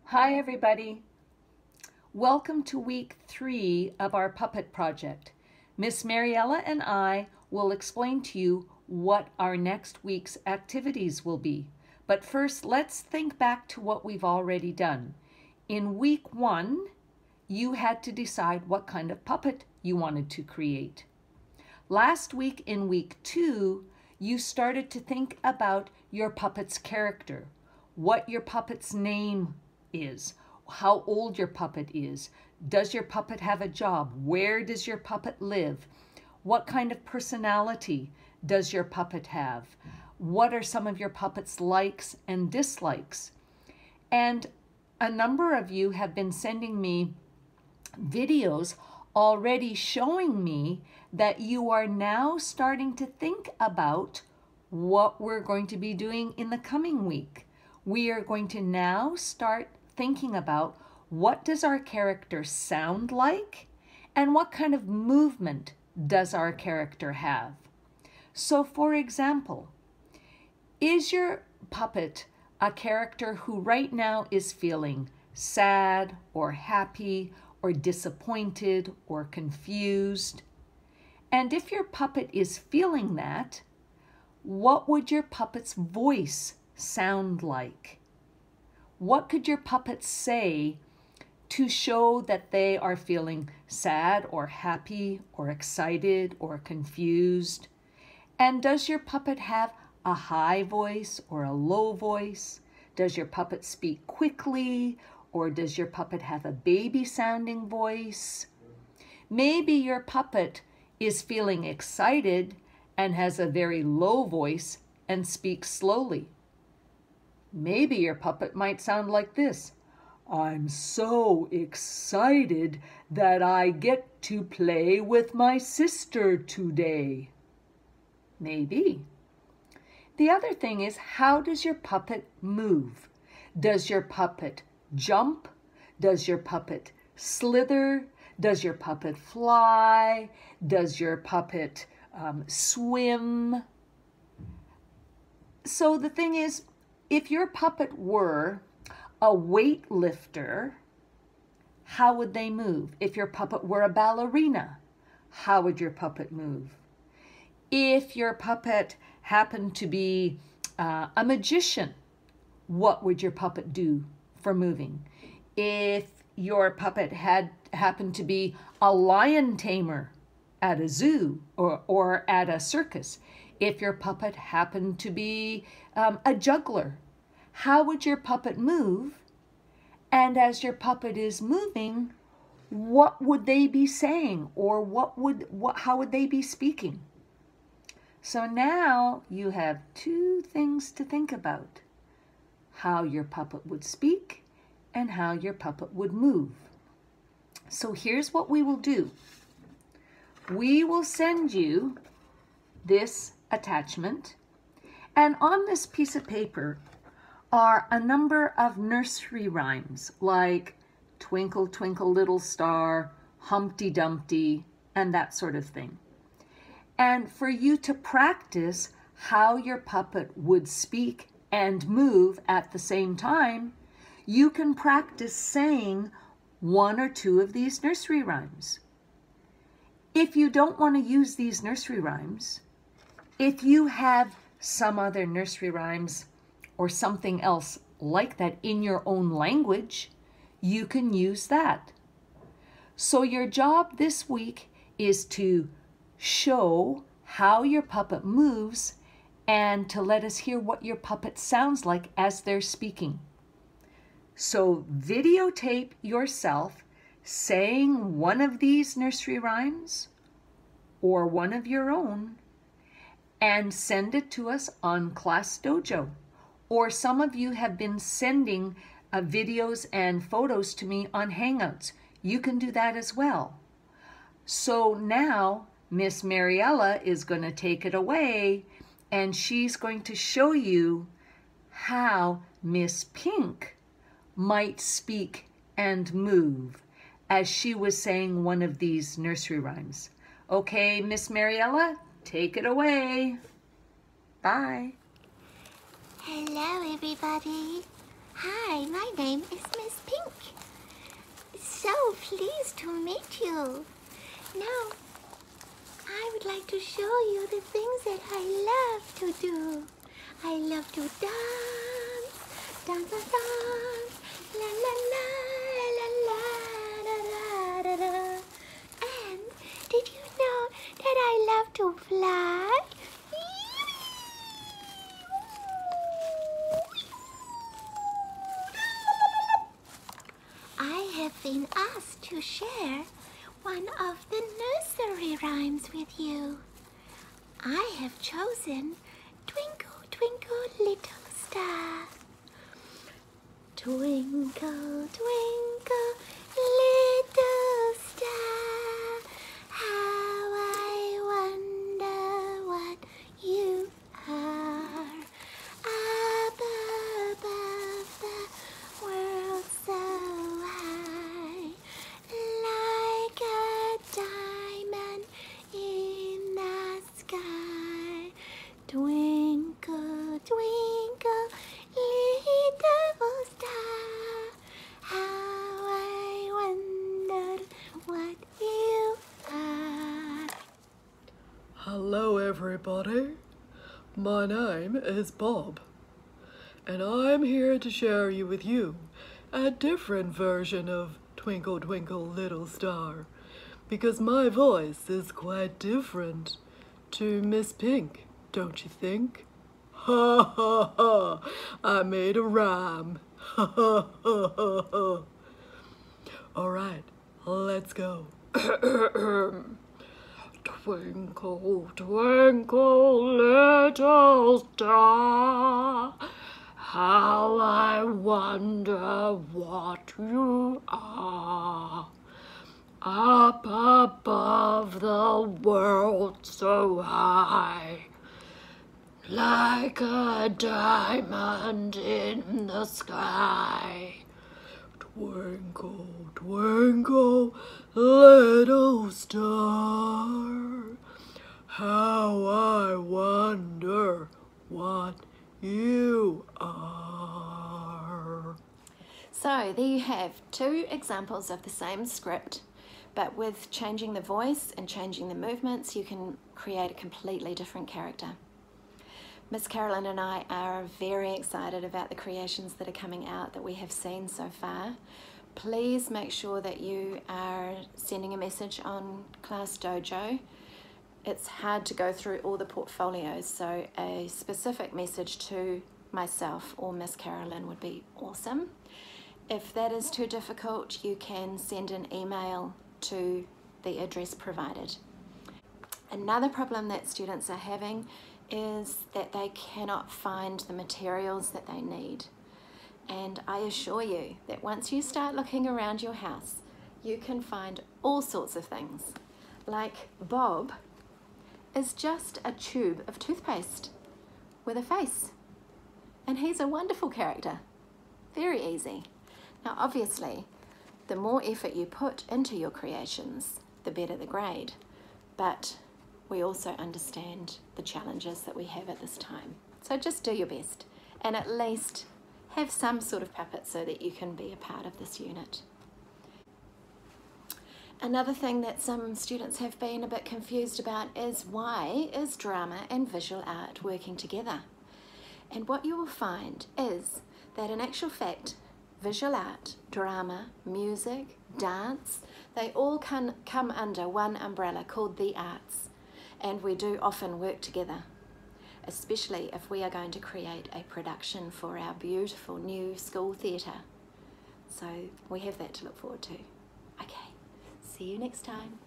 Hi everybody. Welcome to week 3 of our puppet project. Miss Mariella and I will explain to you what our next week's activities will be. But first, let's think back to what we've already done. In week 1, you had to decide what kind of puppet you wanted to create. Last week in week 2, you started to think about your puppet's character, what your puppet's name is, how old your puppet is, does your puppet have a job, where does your puppet live, what kind of personality does your puppet have, what are some of your puppet's likes and dislikes. And a number of you have been sending me videos already showing me that you are now starting to think about what we're going to be doing in the coming week. We are going to now start thinking about what does our character sound like and what kind of movement does our character have. So for example, is your puppet a character who right now is feeling sad or happy or disappointed or confused? And if your puppet is feeling that, what would your puppet's voice sound like? What could your puppet say to show that they are feeling sad or happy or excited or confused? And does your puppet have a high voice or a low voice? Does your puppet speak quickly, or does your puppet have a baby sounding voice? Maybe your puppet is feeling excited and has a very low voice and speaks slowly. Maybe your puppet might sound like this. I'm so excited that I get to play with my sister today. Maybe. The other thing is, how does your puppet move? Does your puppet jump? Does your puppet slither? Does your puppet fly? Does your puppet swim? So the thing is, if your puppet were a weightlifter, how would they move? If your puppet were a ballerina, how would your puppet move? If your puppet happened to be a magician, what would your puppet do for moving? If your puppet had happened to be a lion tamer at a zoo or at a circus, if your puppet happened to be a juggler, how would your puppet move? And as your puppet is moving, what would they be saying, or how would they be speaking? So now you have two things to think about: how your puppet would speak and how your puppet would move. So here's what we will do. We will send you this attachment, and on this piece of paper are a number of nursery rhymes like Twinkle, Twinkle, Little Star, Humpty Dumpty, and that sort of thing. And for you to practice how your puppet would speak and move at the same time, you can practice saying one or two of these nursery rhymes. If you don't want to use these nursery rhymes, if you have some other nursery rhymes or something else like that in your own language, you can use that. So your job this week is to show how your puppet moves and to let us hear what your puppet sounds like as they're speaking. So videotape yourself saying one of these nursery rhymes or one of your own and send it to us on Class Dojo. Or some of you have been sending videos and photos to me on Hangouts. You can do that as well. So now Miss Mariella is going to take it away, and she's going to show you how Miss Pink might speak and move as she was saying one of these nursery rhymes. Okay, Miss Mariella, take it away. Bye. Hello, everybody. Hi, my name is Miss Pink. So pleased to meet you. Now, I would like to show you the things that I love to do. I love to dance, dance, dance, dance, la la la, la la la la la la. And did you know that I love to fly? I have been asked to share one of the nursery rhymes with you. I have chosen Twinkle, Twinkle, Little Star. Twinkle, twinkle, little star, how I wonder what you are. Up above the world so high, like a diamond in the sky. Twinkle, twinkle, little star, how I wondered what you are. Hello everybody, my name is Bob, and I'm here to share with you a different version of Twinkle Twinkle Little Star, because my voice is quite different to Miss Pink, don't you think? Ha ha ha, I made a rhyme. Ha ha ha ha ha. Alright, let's go. Twinkle, twinkle, little star, how I wonder what you are. Up above the world so high, like a diamond in the sky. Twinkle, twinkle, little star, how I wonder what you are. So there you have two examples of the same script, but with changing the voice and changing the movements, you can create a completely different character. Miss Carolyn and I are very excited about the creations that are coming out that we have seen so far. Please make sure that you are sending a message on Class Dojo. It's hard to go through all the portfolios, so a specific message to myself or Miss Carolyn would be awesome. If that is too difficult, you can send an email to the address provided. Another problem that students are having is that they cannot find the materials that they need. And I assure you that once you start looking around your house, you can find all sorts of things. Like Bob is just a tube of toothpaste with a face. And he's a wonderful character. Very easy. Now obviously, the more effort you put into your creations, the better the grade. But we also understand the challenges that we have at this time. So just do your best and at least have some sort of puppet so that you can be a part of this unit. Another thing that some students have been a bit confused about is why is drama and visual art working together? And what you will find is that in actual fact, visual art, drama, music, dance, they all can come under one umbrella called the arts. And we do often work together, especially if we are going to create a production for our beautiful new school theatre. So we have that to look forward to. Okay, see you next time.